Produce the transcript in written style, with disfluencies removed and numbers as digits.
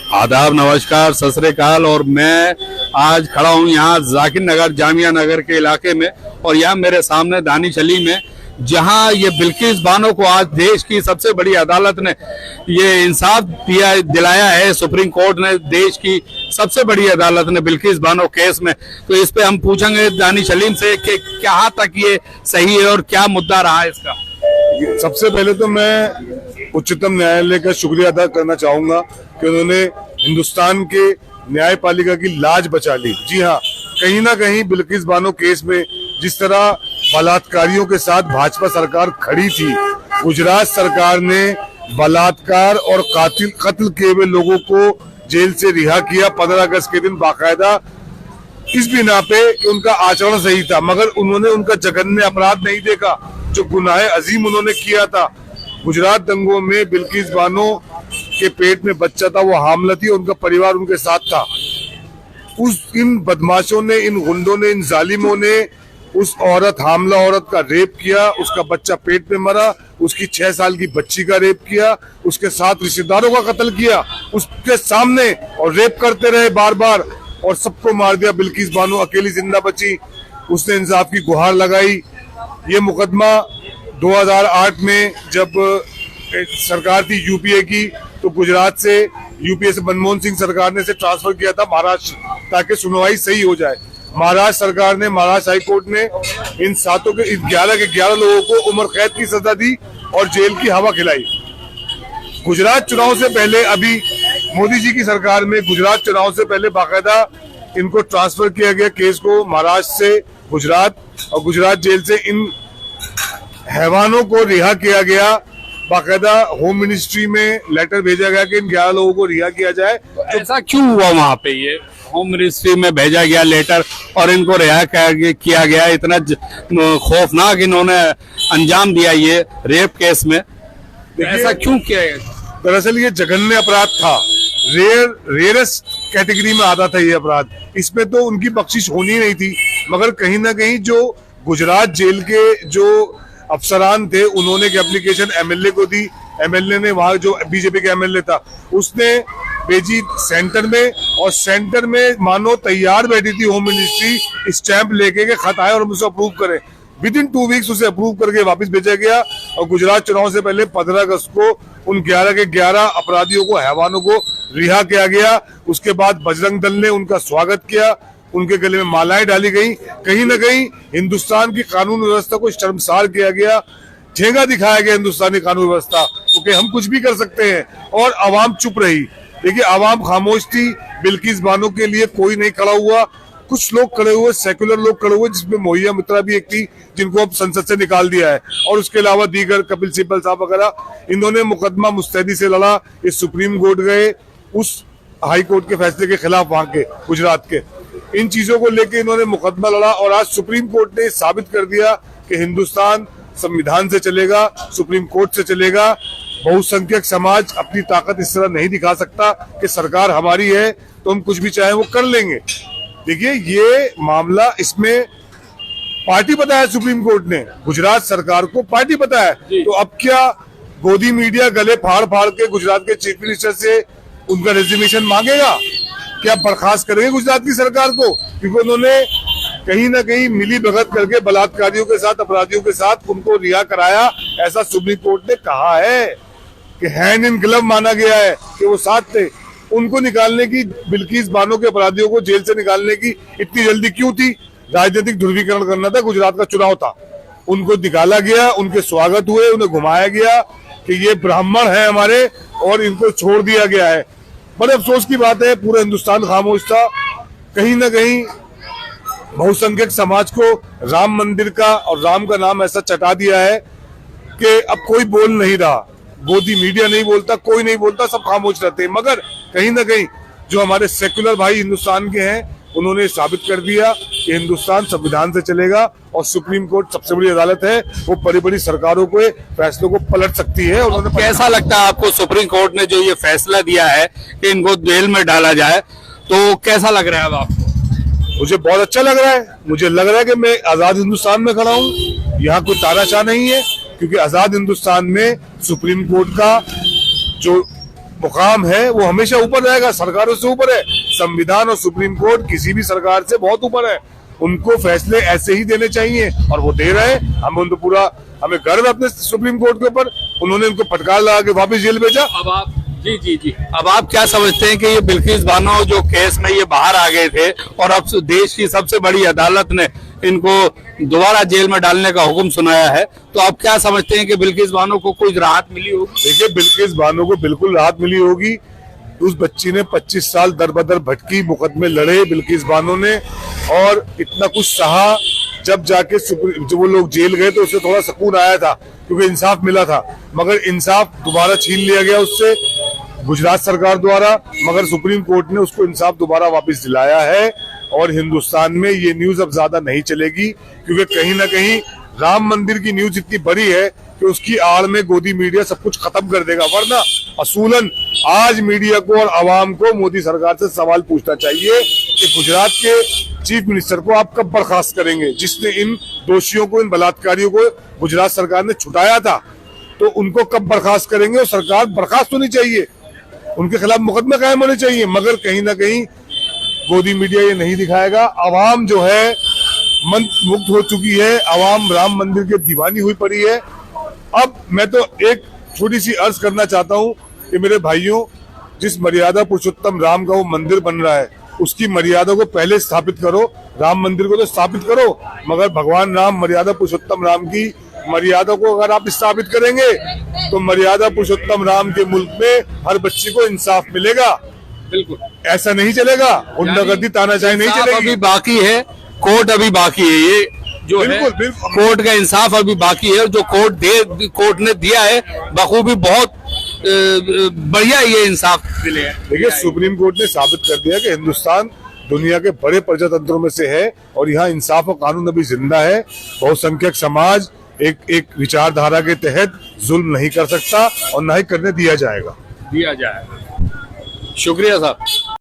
आदाब, नमस्कार, सत श्री अकाल। और मैं आज खड़ा हूँ यहाँ जाकिर नगर जामिया नगर के इलाके में, और यहाँ मेरे सामने दानिश अली में, जहाँ ये बिल्किस बानो को आज देश की सबसे बड़ी अदालत ने ये इंसाफ दिलाया है। सुप्रीम कोर्ट ने, देश की सबसे बड़ी अदालत ने बिल्किस बानो केस में। तो इस पे हम पूछेंगे दानिश अली से कि कहाँ तक ये सही है और क्या मुद्दा रहा है इसका। सबसे पहले तो मैं उच्चतम न्यायालय का शुक्रिया अदा करना चाहूंगा कि उन्होंने हिंदुस्तान के न्यायपालिका की लाज बचा ली। जी हाँ, कहीं ना कहीं बिल्किस बानो केस में जिस तरह बलात्कारियों के साथ भाजपा सरकार खड़ी थी, गुजरात सरकार ने बलात्कार और कत्ल किए हुए लोगों को जेल से रिहा किया 15 अगस्त के दिन बाकायदा, इस बिना पे कि उनका आचरण सही था। मगर उन्होंने उनका जघन्य अपराध नहीं देखा जो गुनाह अजीम उन्होंने किया था। गुजरात दंगों में बिल्किस बानो के पेट में बच्चा था, वो हामला थी, उनका परिवार उनके साथ था। इन बदमाशों ने, इन गुंडों ने, इन जालिमों ने उस हामला औरत का रेप किया, उसका बच्चा पेट में मरा, उसकी 6 साल की बच्ची का रेप किया, उसके 7 रिश्तेदारों का कत्ल किया उसके सामने, और रेप करते रहे बार बार, और सबको मार दिया। बिल्किस बानो अकेली जिंदा बची, उसने इंसाफ की गुहार लगाई। ये मुकदमा 2008 में जब सरकार थी यूपीए की, तो गुजरात से, यूपीए से मनमोहन सिंह सरकार ने इसे ट्रांसफर किया था महाराष्ट्र, ताकि सुनवाई सही हो जाए। महाराष्ट्र सरकार ने, महाराष्ट्र हाईकोर्ट ने इन 11 के 11 लोगों को उम्र कैद की सजा दी और जेल की हवा खिलाई। गुजरात चुनाव से पहले, अभी मोदी जी की सरकार में गुजरात चुनाव से पहले बाकायदा इनको ट्रांसफर किया गया केस को महाराष्ट्र से गुजरात, और गुजरात जेल से इन हैवानों को रिहा किया गया। बाकायदा होम मिनिस्ट्री में लेटर भेजा गया कि इन 11 लोगों को रिहा किया जाए। तो ऐसा क्यों हुआ वहाँ पे? ये होम मिनिस्ट्री में भेजा गया लेटर और इनको रिहा किया गया? इतना खौफनाक इन्होंने अंजाम दिया ये रेप केस में, ऐसा क्यों किया है? दरअसल ये जघन्य अपराध था, रेयरेस्ट कैटेगरी में आता था ये अपराध। इसमें तो उनकी बख्शिश होनी नहीं थी, मगर कहीं ना कहीं जो गुजरात जेल के जो अफसरान थे, उन्होंने एक एप्लीकेशन एमएलए को दी। एमएलए ने, वहां जो बीजेपी का एमएलए था, उसने भेजी सेंटर में, और सेंटर में मानो तैयार बैठी थी होम मिनिस्ट्री स्टैंप लेके के खत आए और हम उसे अप्रूव करें। विदिन 2 वीक्स उसे अप्रूव करके वापस भेजा गया, और गुजरात चुनाव से पहले 15 अगस्त को उन 11 के 11 अपराधियों को, हैवानों को रिहा किया गया। उसके बाद बजरंग दल ने उनका स्वागत किया, उनके गले में मालाएं डाली गई। कहीं ना कहीं हिंदुस्तान की कानून व्यवस्था को शर्मसार किया गया, ठेंगा दिखाया गया हिंदुस्तानी कानून व्यवस्था, क्योंकि हम कुछ भी कर सकते हैं, और आवाम चुप रही। देखिए, आवाम खामोश थी, बिल्किस बानो के लिए कोई नहीं खड़ा हुआ। कुछ लोग खड़े हुए, सेक्युलर लोग खड़े हुए, जिसमें मोहिया मित्रा भी एक थी, जिनको अब संसद से निकाल दिया है, और उसके अलावा दीगर कपिल सिब्बल साहब वगैरह। इन्होंने मुकदमा मुस्तैदी से लड़ा, ये सुप्रीम कोर्ट गए उस हाई कोर्ट के फैसले के खिलाफ, वहां के गुजरात के। इन चीजों को लेकर इन्होंने मुकदमा लड़ा, और आज सुप्रीम कोर्ट ने साबित कर दिया कि हिंदुस्तान संविधान से चलेगा, सुप्रीम कोर्ट से चलेगा। बहुसंख्यक समाज अपनी ताकत इस तरह नहीं दिखा सकता कि सरकार हमारी है तो हम कुछ भी चाहे वो कर लेंगे। देखिए, ये मामला, इसमें पार्टी बताया सुप्रीम कोर्ट ने, गुजरात सरकार को पार्टी बताया। तो अब क्या गोदी मीडिया गले फाड़ फाड़ के गुजरात के चीफ मिनिस्टर से उनका रेजिग्नेशन मांगेगा? क्या बर्खास्त करेंगे गुजरात की सरकार को? क्योंकि उन्होंने कहीं ना कहीं मिली भगत करके बलात्कारियों के साथ, अपराधियों के साथ उनको रिहा कराया। ऐसा सुप्रीम कोर्ट ने कहा है कि हैंड इन ग्लव माना गया है कि वो साथ थे। उनको निकालने की, बिल्किस बानो के अपराधियों को जेल से निकालने की इतनी जल्दी क्यों थी? राजनीतिक ध्रुवीकरण करना था, गुजरात का चुनाव था। उनको निकाला गया, उनके स्वागत हुए, उन्हें घुमाया गया कि ये ब्राह्मण है हमारे, और इनको छोड़ दिया गया है। बड़े अफसोस की बात है, पूरा हिंदुस्तान खामोश था। कहीं ना कहीं बहुसंख्यक समाज को राम मंदिर का और राम का नाम ऐसा चटा दिया है कि अब कोई बोल नहीं रहा। गोदी मीडिया नहीं बोलता, कोई नहीं बोलता, सब खामोश रहते हैं। मगर कहीं ना कहीं जो हमारे सेक्युलर भाई हिंदुस्तान के हैं, उन्होंने साबित कर दिया कि हिंदुस्तान संविधान से चलेगा, और सुप्रीम कोर्ट सबसे बड़ी अदालत है, वो बड़ी बड़ी सरकारों के फैसलों को पलट सकती है। उन्होंने, कैसा लगता है आपको सुप्रीम कोर्ट ने जो ये फैसला दिया है कि इनको जेल में डाला जाए, तो कैसा लग रहा है अब आपको? मुझे बहुत अच्छा लग रहा है। मुझे लग रहा है कि मैं आजाद हिंदुस्तान में खड़ा हूँ, यहाँ कोई तानाशाह नहीं है, क्योंकि आजाद हिंदुस्तान में सुप्रीम कोर्ट का जो मुकाम है वो हमेशा ऊपर रहेगा, सरकारों से ऊपर है। संविधान और सुप्रीम कोर्ट किसी भी सरकार से बहुत ऊपर है, उनको फैसले ऐसे ही देने चाहिए और वो दे रहे हैं। हमें गर्व है अपने सुप्रीम कोर्ट के ऊपर। उन्होंने उनको फटकार लगा के वापस जेल भेजा। अब आप जी अब आप क्या समझते हैं कि ये बिल्किस बानो जो केस में ये बाहर आ गए थे और अब देश की सबसे बड़ी अदालत ने इनको दोबारा जेल में डालने का हुक्म सुनाया है, तो आप क्या समझते हैं कि बिल्किस बानो को कुछ राहत मिली होगी? देखिए, बिल्किस बानो को बिल्कुल राहत मिली होगी। उस बच्ची ने 25 साल दर बदर भटकी, मुकदमे लड़े बिल्किस बानो ने, और इतना कुछ सहा। जब जाके जब वो लोग जेल गए तो उससे थोड़ा सुकून आया था, क्योंकि इंसाफ मिला था। मगर इंसाफ दोबारा छीन लिया गया उससे गुजरात सरकार द्वारा, मगर सुप्रीम कोर्ट ने उसको इंसाफ दोबारा वापस दिलाया है। और हिंदुस्तान में ये न्यूज अब ज्यादा नहीं चलेगी, क्योंकि कहीं ना कहीं राम मंदिर की न्यूज इतनी बड़ी है कि उसकी आड़ में गोदी मीडिया सब कुछ खत्म कर देगा। वरना असूलन आज मीडिया को और आवाम को मोदी सरकार से सवाल पूछना चाहिए कि गुजरात के चीफ मिनिस्टर को आप कब बर्खास्त करेंगे, जिसने इन दोषियों को, इन बलात्कारियों को गुजरात सरकार ने छुटाया था, तो उनको कब बर्खास्त करेंगे? और सरकार बर्खास्त होनी चाहिए, उनके खिलाफ मुकदमे कायम होने चाहिए। मगर कहीं ना कहीं गोदी मीडिया ये नहीं दिखाएगा। आवाम जो है मन मुक्त हो चुकी है, आवाम राम मंदिर के दीवानी हुई पड़ी है। अब मैं तो एक छोटी सी अर्ज करना चाहता हूँ कि मेरे भाइयों, जिस मर्यादा पुरुषोत्तम राम का वो मंदिर बन रहा है, उसकी मर्यादा को पहले स्थापित करो। राम मंदिर को तो स्थापित करो, मगर भगवान राम, मर्यादा पुरुषोत्तम राम की मर्यादा को अगर आप स्थापित करेंगे तो मर्यादा पुरुषोत्तम राम के मुल्क में हर बच्चे को इंसाफ मिलेगा। बिल्कुल ऐसा नहीं चलेगा, गुंडागर्दी तानाशाही नहीं चलेगी। अभी बाकी है, कोर्ट अभी बाकी है, ये जो बिल्कुल, है बिल्कुल। कोर्ट का इंसाफ अभी बाकी है। जो कोर्ट ने दिया है बखूबी बहुत बढ़िया ये इंसाफ मिले है। देखिए, सुप्रीम कोर्ट ने साबित कर दिया कि हिंदुस्तान दुनिया के बड़े प्रजातंत्रों में से है और यहाँ इंसाफ और कानून अभी जिंदा है। बहुसंख्यक समाज एक विचारधारा के तहत जुल्म नहीं कर सकता और न ही करने दिया जाएगा। शुक्रिया साहब।